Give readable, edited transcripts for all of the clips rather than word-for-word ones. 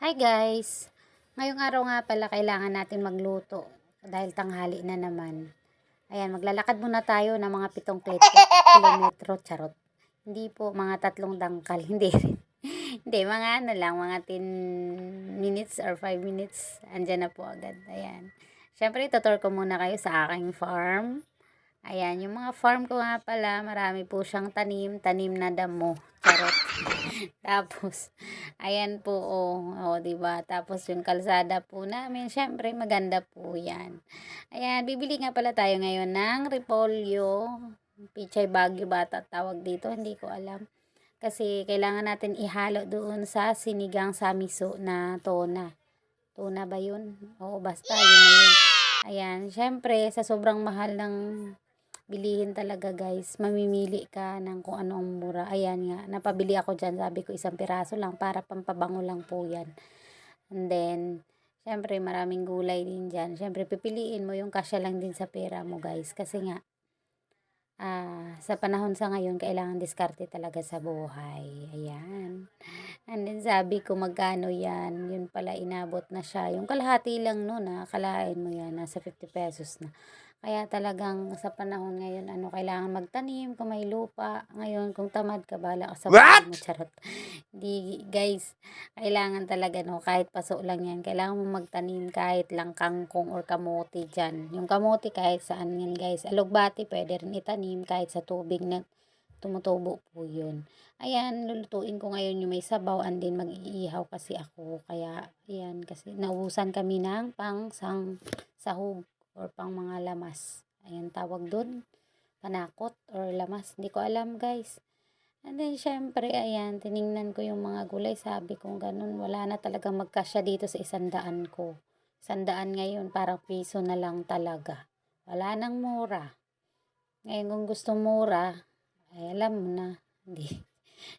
Hi guys! Ngayong araw nga pala kailangan natin magluto dahil tanghali na naman. Ayan, maglalakad muna tayo ng mga 7 kilometro, charot. Hindi po, mga 3 dangkal, hindi rin. Hindi, mga ano lang, mga 10 minutes or 5 minutes, andyan na po agad. Ayan. Siyempre, tutor ko muna kayo sa aking farm. Ayan, yung mga farm ko nga pala, marami po siyang tanim na damo. Charot. Tapos, ayan po, oh, 'di ba? Tapos yung kalsada po namin, syempre maganda po 'yan. Ayan, bibili nga pala tayo ngayon ng repolyo, pichay Baguio bata tawag dito, hindi ko alam. Kasi kailangan natin ihalo doon sa sinigang samiso na tuna. Tuna ba 'yun? Oo, basta 'yun na 'yun. Ayan, syempre sa sobrang mahal ng bilihin talaga guys, mamimili ka ng kung ano ang mura. Ayan nga, napabili ako dyan, sabi ko 1 piraso lang para pampabango lang po yan. And then, syempre maraming gulay din dyan. Syempre pipiliin mo yung kasya lang din sa pera mo guys. Kasi nga, sa panahon sa ngayon, kailangan diskarte talaga sa buhay. Ayan. And then sabi ko magkano yan, yun pala inabot na siya. Yung kalahati lang nun kalain mo yan, nasa 50 pesos na. Kaya talagang sa panahon ngayon, kailangan magtanim kung may lupa. Ngayon, kung tamad ka, bahala ka sa buhay mo, charot. Di, guys, kailangan talaga, kahit paso lang yan. Kailangan mo magtanim kahit lang kangkong or kamote dyan. Yung kamote kahit saan yan, guys. Alugbati, pwede rin itanim kahit sa tubig na tumutubo po yun. Ayan, lulutuin ko ngayon yung may sabaw and din mag-iihaw kasi ako. Kaya, ayan, kasi naubusan kami ng sahog or pang mga lamas. Ayan, tawag doon. Panakot or lamas. Hindi ko alam, guys. And then, syempre, ayan, tiningnan ko yung mga gulay. Sabi ko, ganun, wala na talagang magkasya dito sa 100 ko. 100 ngayon, parang piso na lang talaga. Wala nang mura. Ngayon, kung gusto mura, ay alam mo na. Hindi.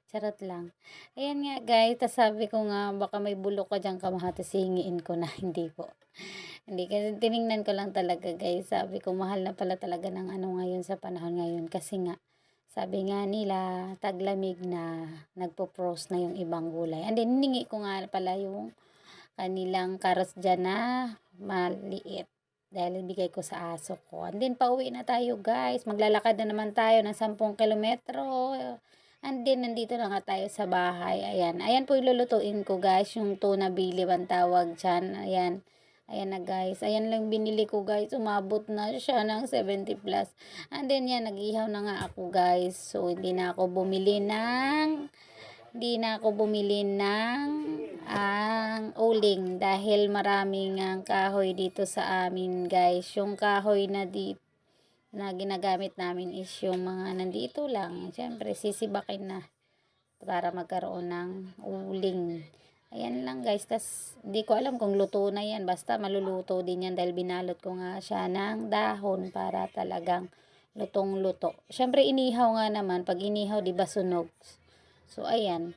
Charot lang. Ayan nga, guys. Tas sabi ko nga, baka may bulok ka dyan kamahatis, hingiin ko na. Hindi po. Hindi, kasi tiningnan ko lang talaga guys. Sabi ko mahal na pala talaga ng ngayon sa panahon ngayon. Kasi nga, sabi nga nila, taglamig na, nagpo-frost na yung ibang gulay. And then, hiningi ko nga pala yung kanilang karos dyan na maliit. Dahil ibigay ko sa aso ko. And then, pauwi na tayo guys. Maglalakad na naman tayo ng 10 kilometro. And then, nandito na nga tayo sa bahay. Ayan. Ayan po yung lulutuin ko guys. Yung tuna bilib ang tawag dyan. Ayan. Ayan na guys. Ayan lang binili ko guys. Umabot na siya ng 70 plus. And then yan, nag-ihaw na nga ako guys. So, hindi na ako bumili ng ang uling. Dahil maraming ang kahoy dito sa amin guys. Yung kahoy na ginagamit namin is yung mga nandito lang. Siyempre, sisibakin na para magkaroon ng uling. Ayan lang guys, tas hindi ko alam kung luto na yan, basta maluluto din yan dahil binalot ko nga siya ng dahon para talagang lutong luto. Syempre inihaw nga naman, pag inihaw di ba sunog. So ayan,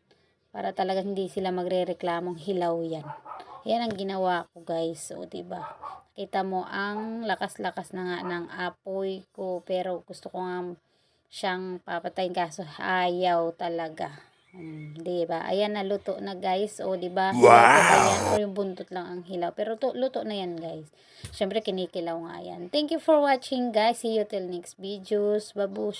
para talagang hindi sila magrereklamong hilaw yan. Yan ang ginawa ko guys, so diba. Kita mo ang lakas-lakas na nga ng apoy ko, pero gusto ko nga siyang papatayin kaso ayaw talaga. Di ba? Ayan na luto na guys. O di ba? Hilaw ko ba yan or yung buntot lang ang hilaw? Pero luto na yan guys. Syempre kinikilaw nga yan. Thank you for watching guys. See you till next videos. Babush.